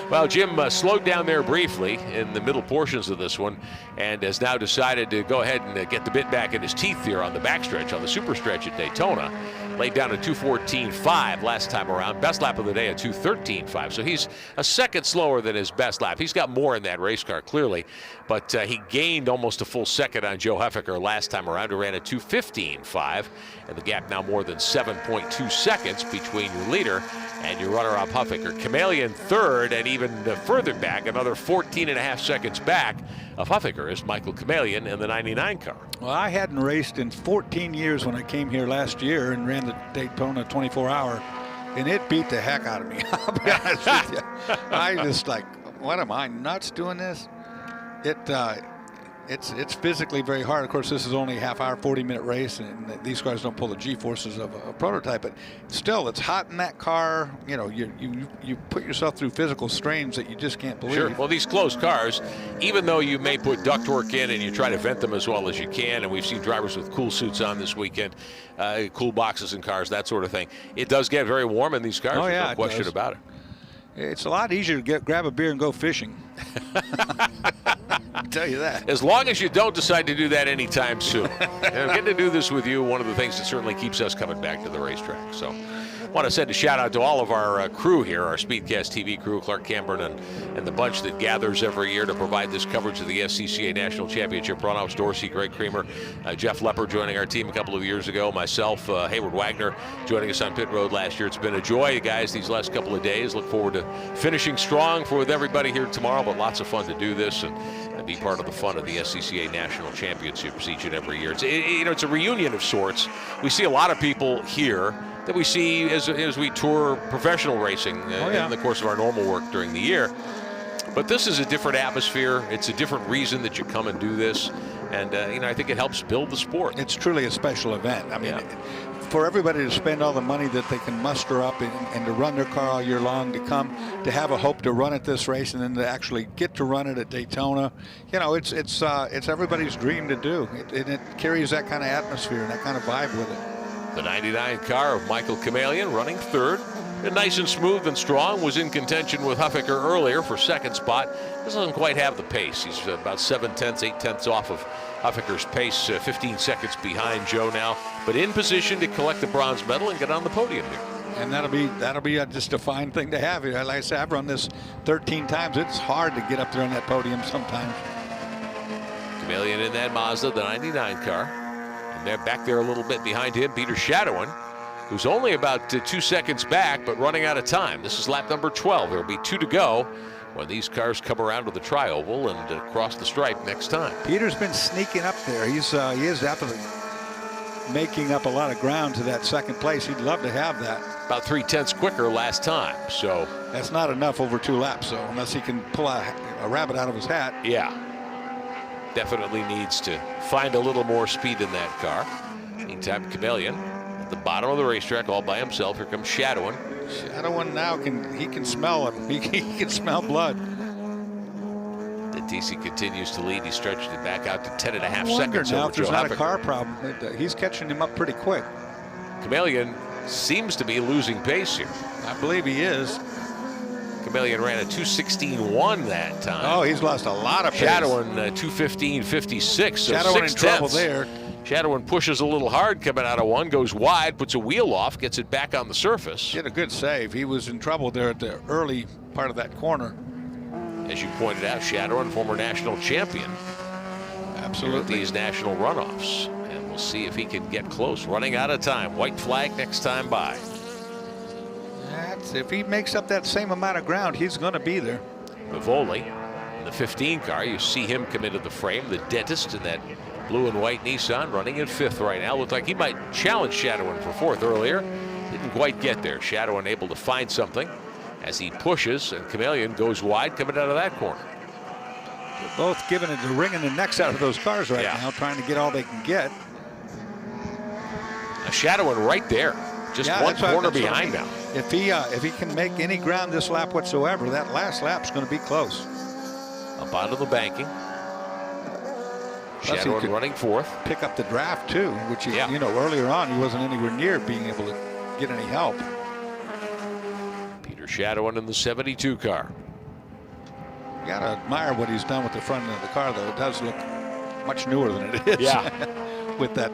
Well, Jim slowed down there briefly in the middle portions of this one and has now decided to go ahead and get the bit back in his teeth here on the backstretch, on the super stretch at Daytona. Laid down a 2:14.5 last time around. Best lap of the day at 2:13.5. So he's a second slower than his best lap. He's got more in that race car, clearly. But he gained almost a full second on Joe Huffaker last time around, who ran a 2:15.5. And the gap now more than 7.2 seconds between your leader and your runner-up Huffaker. Chameleon third, and even further back, another 14.5 seconds back of Huffaker is Michael Chameleon in the 99 car. Well, I hadn't raced in 14 years when I came here last year and ran the Daytona 24-hour, and it beat the heck out of me. I'll be honest with you. I just like, what am I, nuts doing this? It's physically very hard. Of course, this is only a half-hour, 40-minute race, and these cars don't pull the G-forces of a prototype. But still, it's hot in that car. You know, you put yourself through physical strains that you just can't believe. Sure. Well, these closed cars, even though you may put ductwork in and you try to vent them as well as you can, and we've seen drivers with cool suits on this weekend, cool boxes in cars, that sort of thing, it does get very warm in these cars. Oh, yeah, no question about it. It's a lot easier to grab a beer and go fishing. I'll tell you that. As long as you don't decide to do that anytime soon. Getting to do this with you, one of the things that certainly keeps us coming back to the racetrack. So I want to send a shout out to all of our crew here, our Speedcast TV crew, Clark Cameron and the bunch that gathers every year to provide this coverage of the SCCA National Championship Runoffs. Dorsey, Greg Creamer, Jeff Lepper joining our team a couple of years ago, myself, Hayward Wagner joining us on pit road last year. It's been a joy, guys, these last couple of days. Look forward to finishing strong with everybody here tomorrow, but lots of fun to do this and be part of the fun of the SCCA National Championships each and every year. It's a reunion of sorts. We see a lot of people here that we see as we tour professional racing in the course of our normal work during the year. But this is a different atmosphere. It's a different reason that you come and do this. And, I think it helps build the sport. It's truly a special event. I mean, for everybody to spend all the money that they can muster up and to run their car all year long, to come to have a hope to run at this race and then to actually get to run it at Daytona, it's everybody's dream to do. It carries that kind of atmosphere and that kind of vibe with it. The 99 car of Michael Kamalian running third. Nice and smooth and strong. Was in contention with Huffaker earlier for second spot. Doesn't quite have the pace. He's about 7/10, 8/10 off of Huffaker's pace, 15 seconds behind Joe now, but in position to collect the bronze medal and get on the podium here. And that'll be just a fine thing to have. Like I said, I've run this 13 times. It's hard to get up there on that podium sometimes. Kamalian in that Mazda, the 99 car. And they're back there a little bit behind him, Peter Shadowin, who's only about 2 seconds back, but running out of time. This is lap number 12. There'll be 2 to go when these cars come around to the tri-oval and cross the stripe next time. Peter's been sneaking up there. He is definitely making up a lot of ground to that second place. He'd love to have that. About 3/10 quicker last time, so. That's not enough over 2 laps, though, unless he can pull a rabbit out of his hat. Yeah. Definitely needs to find a little more speed in that car. Meantime, Kamalian at the bottom of the racetrack all by himself. Here comes Shadowin. Shadowin now can smell him. He can smell blood. TC continues to lead. He stretched it back out to 10.5 I wonder seconds. now over if there's Joe not Huffaker. a car problem. He's catching him up pretty quick. Kamalian seems to be losing pace here. I believe he is. Kamalian ran a 2:16.1 that time. Oh, he's lost a lot of pace. Shadowin 2:15.56. So Shadowin in 6 trouble tenths. there. Shadowin pushes a little hard coming out of one, goes wide, puts a wheel off, gets it back on the surface. Did a good save. He was in trouble there at the early part of that corner. As you pointed out, Shadowin, former national champion. Absolutely. These national runoffs. And we'll see if he can get close. Running out of time. White flag next time by. If he makes up that same amount of ground, he's going to be there. Mavoli in the 15 car. You see him come into the frame. The dentist in that blue and white Nissan running in 5th right now. Looked like he might challenge Shadowin for 4th earlier. Didn't quite get there. Shadowin able to find something as he pushes, and Kamalian goes wide coming out of that corner. They're both giving it the wringing the necks out of those cars right now, trying to get all they can get. A Shadowin right there, just one corner behind now. If he can make any ground this lap whatsoever, that last lap's going to be close. Up onto the banking. Shadowin running 4th. Pick up the draft too, which earlier on he wasn't anywhere near being able to get any help. Peter Shadowin in the 72 car. You gotta admire what he's done with the front end of the car, though. It does look much newer than it is. Yeah. With that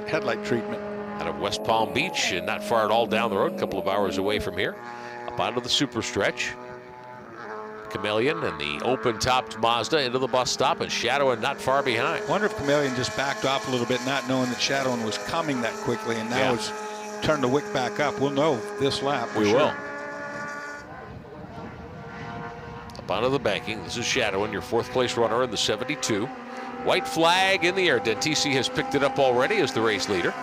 headlight treatment. Out of West Palm Beach and not far at all down the road, a couple of hours away from here. Up onto the super stretch. Kamalian and the open-topped Mazda into the bus stop, and Shadowin not far behind. I wonder if Kamalian just backed off a little bit, not knowing that Shadowin was coming that quickly, and now has turned the wick back up. We'll know this lap. We will. Up onto the banking. This is Shadowin, your 4th place runner in the 72. White flag in the air. Dentisi has picked it up already as the race leader.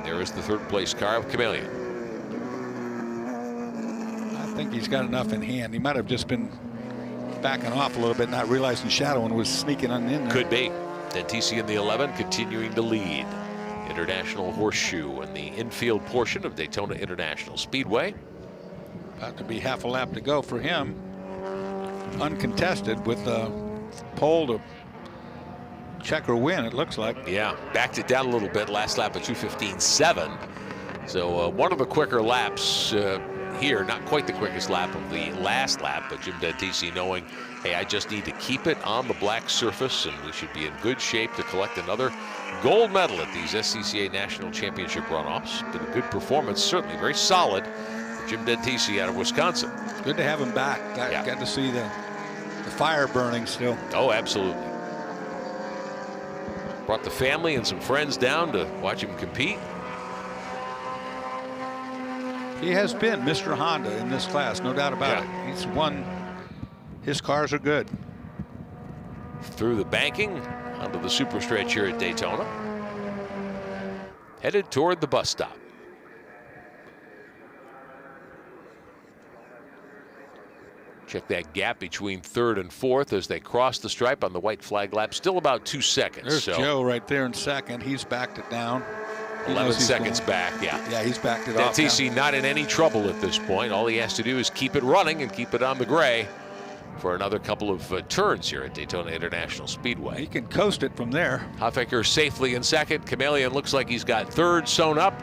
There is the 3rd place car of Kamalian. I think he's got enough in hand. He might have just been backing off a little bit, not realizing Shadowin was sneaking on in there. Could be. Dentisi in the 11 continuing to lead. International Horseshoe in the infield portion of Daytona International Speedway. About to be half a lap to go for him. Uncontested with the pole to check or win, it looks like. Yeah, backed it down a little bit. Last lap at 2:15.7. So one of the quicker laps here. Not quite the quickest lap of the last lap, but Jim Dentisi knowing, hey, I just need to keep it on the black surface, and we should be in good shape to collect another gold medal at these SCCA National Championship runoffs. Been a good performance, certainly very solid. Jim Dentisi out of Wisconsin. Good to have him back. Got to see the fire burning still. Oh, absolutely. Brought the family and some friends down to watch him compete. He has been Mr. Honda in this class, no doubt about it. He's won. His cars are good. Through the banking onto the super stretch here at Daytona. Headed toward the bus stop. Check that gap between third and fourth as they cross the stripe on the white flag lap. Still about 2 seconds. There's Joe right there in second. He's backed it down. 11 seconds back, yeah. Yeah, he's backed it off. Dentisi not in any trouble at this point. All he has to do is keep it running and keep it on the gray for another couple of turns here at Daytona International Speedway. He can coast it from there. Huffaker safely in second. Chameleon looks like he's got third sewn up,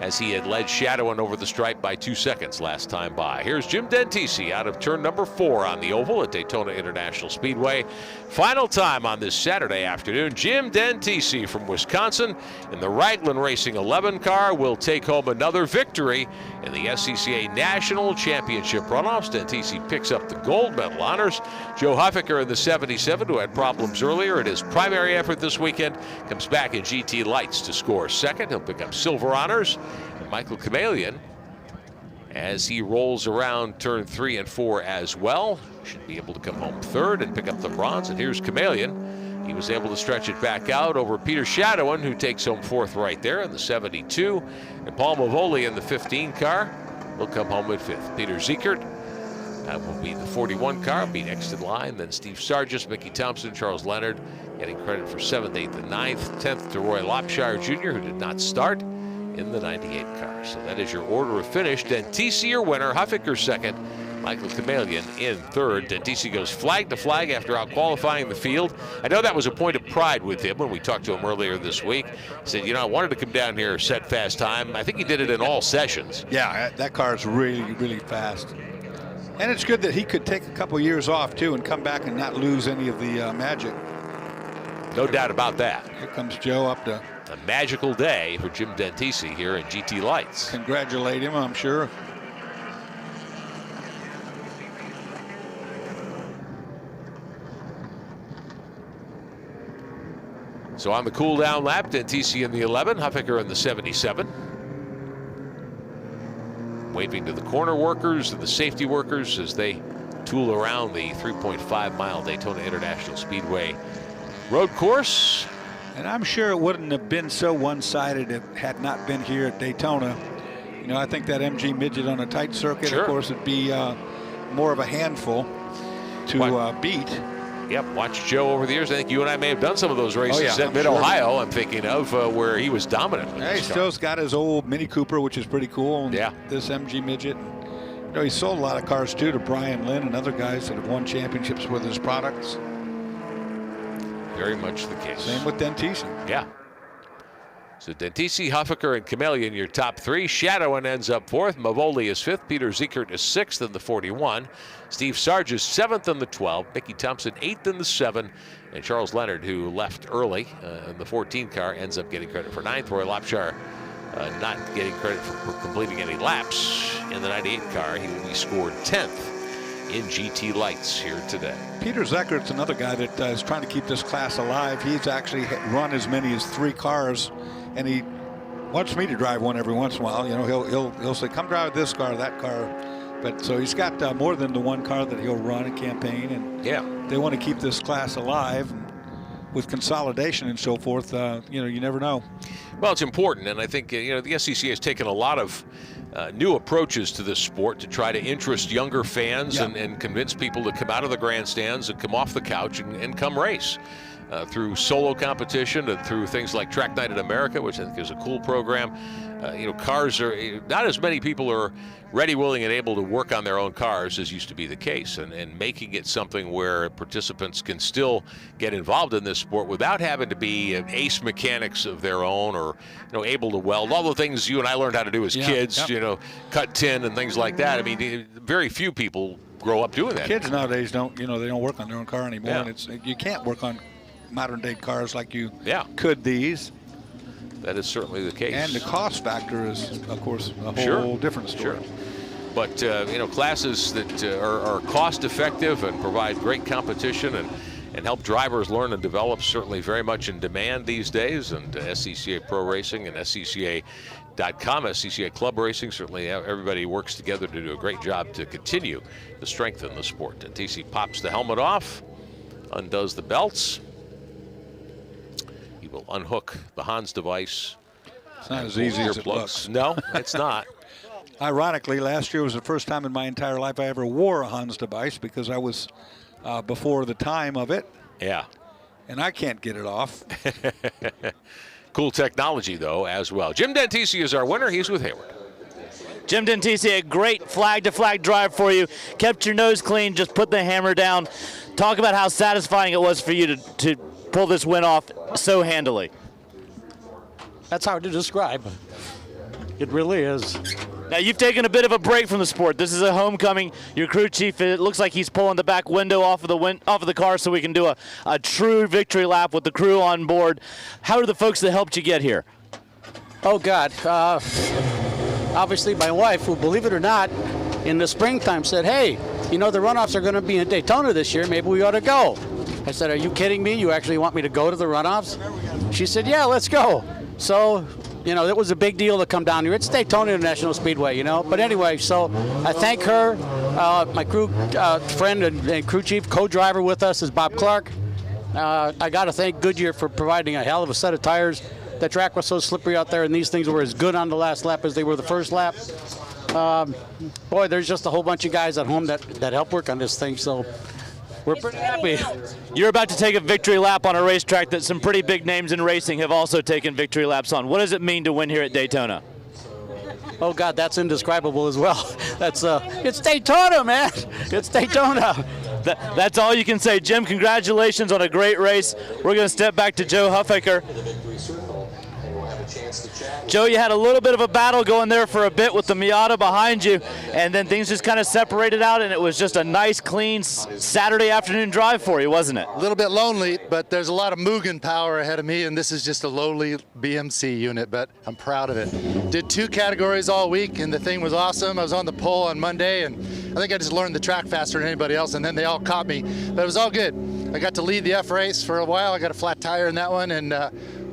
as he had led shadowing over the stripe by 2 seconds last time by. Here's Jim Dentisi out of turn number 4 on the oval at Daytona International Speedway. Final time on this Saturday afternoon. Jim Dentisi from Wisconsin in the Raglan Racing 11 car will take home another victory in the SCCA National Championship runoffs. Dentisi picks up the gold medal honors. Joe Huffaker in the 77, who had problems earlier in his primary effort this weekend, comes back in GT Lights to score second. He'll pick up silver honors. And Michael Chameleon, as he rolls around turn 3 and 4 as well, should be able to come home third and pick up the bronze. And here's Chameleon. He was able to stretch it back out over Peter Shadowin, who takes home fourth right there in the 72. And Paul Mavoli in the 15 car will come home at fifth. Peter Ziekert will be the 41 car, be next in line. Then Steve Sargis, Mickey Thompson, Charles Leonard getting credit for 7th, 8th, and 9th. 10th to Roy Lopshire Jr., who did not start in the 98 car. So that is your order of finish. Dentisi your winner, Huffaker second, Michael Chameleon in third. Dentisi goes flag to flag after out-qualifying the field. I know that was a point of pride with him when we talked to him earlier this week. He said, you know, I wanted to come down here, set fast time. I think he did it in all sessions. Yeah, that car is really, really fast. And it's good that he could take a couple years off, too, and come back and not lose any of the magic. No doubt about that. Here comes Joe up to... A magical day for Jim Dentisi here in GT Lights. Congratulate him, I'm sure. So on the cool down lap, Dentisi in the 11, Huffaker in the 77. Waving to the corner workers and the safety workers as they tool around the 3.5 mile Daytona International Speedway road course. And I'm sure it wouldn't have been so one-sided if it had not been here at Daytona. You know, I think that MG midget on a tight circuit, sure, of course, would be more of a handful to beat. Yep, watch Joe over the years. I think you and I may have done some of those races at Mid-Ohio, I'm thinking of, where he was dominant. Yeah, he still's got his old Mini Cooper, which is pretty cool. And yeah. This MG midget. You know, he sold a lot of cars, too, to Brian Lynn and other guys that have won championships with his products. Very much the case. Same with Dentisi. Yeah. So Dentisi, Huffaker, and Chameleon, your top three. Shadowin ends up fourth. Mavoli is fifth. Peter Ziekert is sixth in the 41. Steve Sarge is seventh in the 12. Mickey Thompson eighth in the 7. And Charles Leonard, who left early in the 14 car, ends up getting credit for ninth. Roy Lopshire not getting credit for completing any laps in the 98 car. He will be scored 10th in GT Lights here today. Peter Zeckert's another guy that is trying to keep this class alive. He's actually run as many as 3 cars, and he wants me to drive one every once in a while. You know, he'll say, come drive this car, that car. But so he's got more than the one car that he'll run and campaign, and yeah, they want to keep this class alive. And with consolidation and so forth, you know, you never know. Well, it's important, and I think you know, the SCCA has taken a lot of new approaches to this sport to try to interest younger fans, yeah, and convince people to come out of the grandstands and come off the couch and come race through solo competition and through things like Track Night in America, which I think is a cool program. cars are not as many people are ready, willing, and able to work on their own cars as used to be the case, and making it something where participants can still get involved in this sport without having to be ace mechanics of their own, or able to weld, all the things you and I learned how to do as kids, cut tin and things like that. I mean, very few people grow up doing that. Kids nowadays don't, they don't work on their own car anymore. Yeah. And you can't work on modern day cars like you could these. That is certainly the case. And the cost factor is, of course, a whole different story. Sure. But, classes that are cost effective and provide great competition and help drivers learn and develop, certainly very much in demand these days. And SCCA Pro Racing and SCCA.com, SCCA Club Racing, certainly everybody works together to do a great job to continue to strengthen the sport. And TC pops the helmet off, undoes the belts. He will unhook the Hans device. It's not as easy as it looks. No, it's not. Ironically, last year was the first time in my entire life I ever wore a Hans device, because I was before the time of it. Yeah. And I can't get it off. Cool technology, though, as well. Jim Dentisi is our winner. He's with Hayward. Jim Dentisi, a great flag-to-flag drive for you. Kept your nose clean, just put the hammer down. Talk about how satisfying it was for you to pull this win off so handily. That's hard to describe. It really is. Now, you've taken a bit of a break from the sport. This is a homecoming. Your crew chief, it looks like he's pulling the back window off of the car so we can do a true victory lap with the crew on board. How are the folks that helped you get here? Oh, God. Obviously, my wife, who, believe it or not, in the springtime said, hey, the runoffs are going to be in Daytona this year. Maybe we ought to go. I said, are you kidding me? You actually want me to go to the runoffs? She said, yeah, let's go. So, it was a big deal to come down here. It's Daytona International Speedway, But anyway, so I thank her. My crew friend and crew chief, co-driver with us is Bob Clark. I got to thank Goodyear for providing a hell of a set of tires. The track was so slippery out there, and these things were as good on the last lap as they were the first lap. Boy, there's just a whole bunch of guys at home that help work on this thing, so we're pretty happy. You're about to take a victory lap on a racetrack that some pretty big names in racing have also taken victory laps on. What does it mean to win here at Daytona? Oh, God, that's indescribable as well. It's Daytona, man. It's Daytona. That's all you can say. Jim, congratulations on a great race. We're going to step back to Joe Huffaker. Joe, you had a little bit of a battle going there for a bit with the Miata behind you, and then things just kind of separated out, and it was just a nice, clean Saturday afternoon drive for you, wasn't it? A little bit lonely, but there's a lot of Mugen power ahead of me, and this is just a lowly BMC unit, but I'm proud of it. Did 2 categories all week, and the thing was awesome. I was on the pole on Monday, and I think I just learned the track faster than anybody else, and then they all caught me, but it was all good. I got to lead the F race for a while. I got a flat tire in that one, and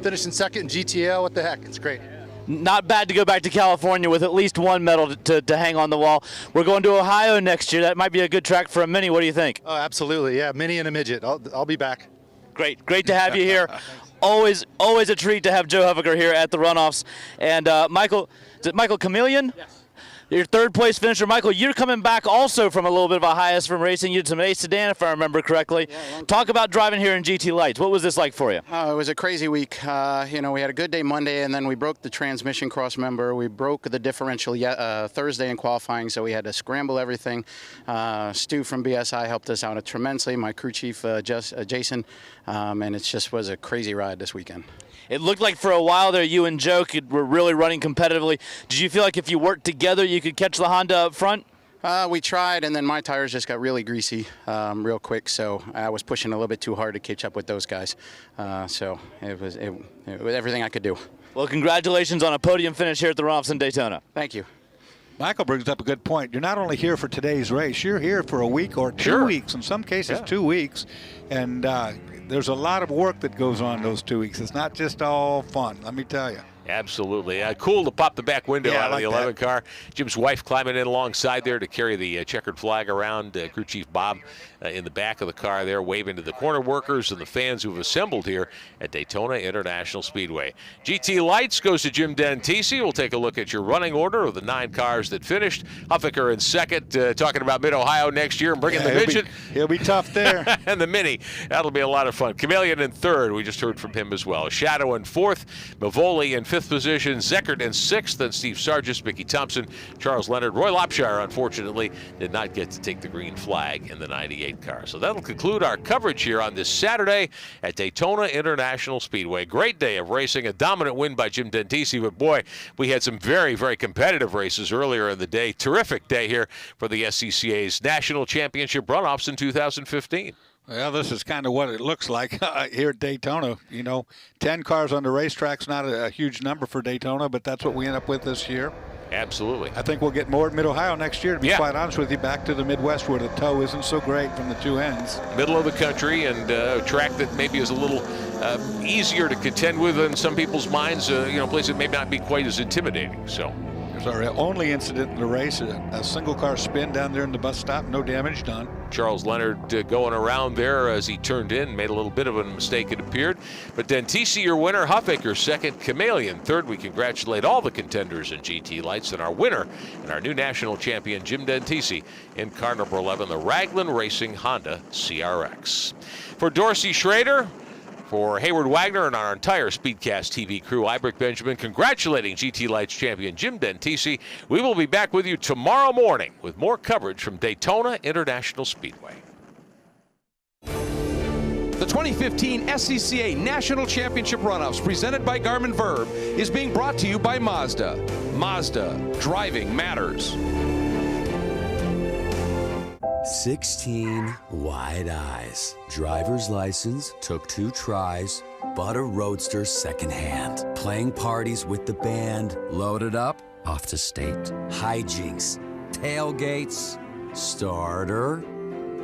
finishing second in GTL. What the heck? It's great. Not bad to go back to California with at least one medal to hang on the wall. We're going to Ohio next year. That might be a good track for a mini. What do you think? Oh, absolutely. Yeah, mini and a midget. I'll be back. Great to have you here. Always a treat to have Joe Huffaker here at the Runoffs. And Michael, is it Michael Chameleon? Yes. Your third place finisher. Michael, you're coming back also from a little bit of a hiatus from racing. You did some Ace Sedan, if I remember correctly. Yeah, talk about driving here in GT Lites. What was this like for you? It was a crazy week. We had a good day Monday, and then we broke the transmission cross member. We broke the differential Thursday in qualifying, so we had to scramble everything. Stu from BSI helped us out tremendously, my crew chief, Jason, and it just was a crazy ride this weekend. It looked like for a while there you and Joe were really running competitively. Did you feel like if you worked together you could catch the Honda up front? We tried, and then my tires just got really greasy real quick, so I was pushing a little bit too hard to catch up with those guys. So it was everything I could do. Well, congratulations on a podium finish here at the Runoffs in Daytona. Thank you. Michael brings up a good point. You're not only here for today's race, you're here for a week or 2 weeks, in some cases 2 weeks, and there's a lot of work that goes on those 2 weeks. It's not just all fun, let me tell you. Absolutely. Cool to pop the back window out of the 11 car. Jim's wife climbing in alongside there to carry the checkered flag around. Crew Chief Bob in the back of the car there, waving to the corner workers and the fans who've assembled here at Daytona International Speedway. GT Lites goes to Jim Dentisi. We'll take a look at your running order of the 9 cars that finished. Huffaker in second, talking about Mid-Ohio next year and bringing the midget. He'll be tough there. And the mini. That'll be a lot of fun. Chameleon in third. We just heard from him as well. Shadow in fourth. Mavoli in fifth 5th position, Zeckert in 6th, then Steve Sargis, Mickey Thompson, Charles Leonard. Roy Lopshire, unfortunately, did not get to take the green flag in the 98 car. So that'll conclude our coverage here on this Saturday at Daytona International Speedway. Great day of racing, a dominant win by Jim Dentisi, but boy, we had some very, very competitive races earlier in the day. Terrific day here for the SCCA's National Championship Runoffs in 2015. Well, this is kind of what it looks like here at Daytona. 10 cars on the racetrack's not a huge number for Daytona, but that's what we end up with this year. Absolutely. I think we'll get more at Mid-Ohio next year, to be quite honest with you, back to the Midwest where the tow isn't so great from the two ends. Middle of the country and a track that maybe is a little easier to contend with in some people's minds, a place that may not be quite as intimidating. So. There's our only incident in the race, a single car spin down there in the bus stop, no damage done. Charles Leonard going around there as he turned in, made a little bit of a mistake, it appeared. But Dentisi, your winner, Huffaker second, Chameleon third. We congratulate all the contenders in GT Lights and our winner and our new national champion, Jim Dentisi, in car number 11, the Raglan Racing Honda CRX. For Dorsey Schrader, for Hayward Wagner and our entire Speedcast TV crew, I'm Rick Benjamin, congratulating GT Lights champion Jim Dentisi. We will be back with you tomorrow morning with more coverage from Daytona International Speedway. The 2015 SCCA National Championship Runoffs, presented by Garmin Verb, is being brought to you by Mazda. Mazda, driving matters. 16 wide eyes. Driver's license, took 2 tries, bought a Roadster secondhand. Playing parties with the band, loaded up, off to state. Hijinks, tailgates, starter,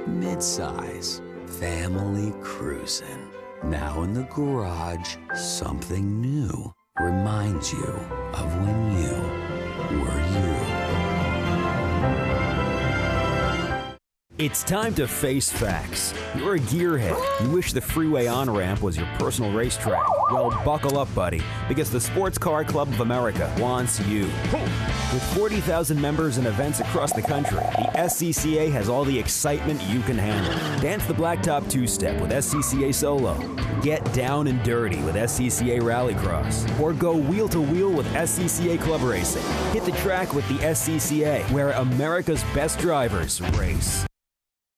midsize, family cruising. Now in the garage, something new reminds you of when you were you. It's time to face facts. You're a gearhead. You wish the freeway on-ramp was your personal racetrack. Well, buckle up, buddy, because the Sports Car Club of America wants you. With 40,000 members and events across the country, the SCCA has all the excitement you can handle. Dance the blacktop two-step with SCCA Solo. Get down and dirty with SCCA Rallycross. Or go wheel-to-wheel with SCCA Club Racing. Hit the track with the SCCA, where America's best drivers race.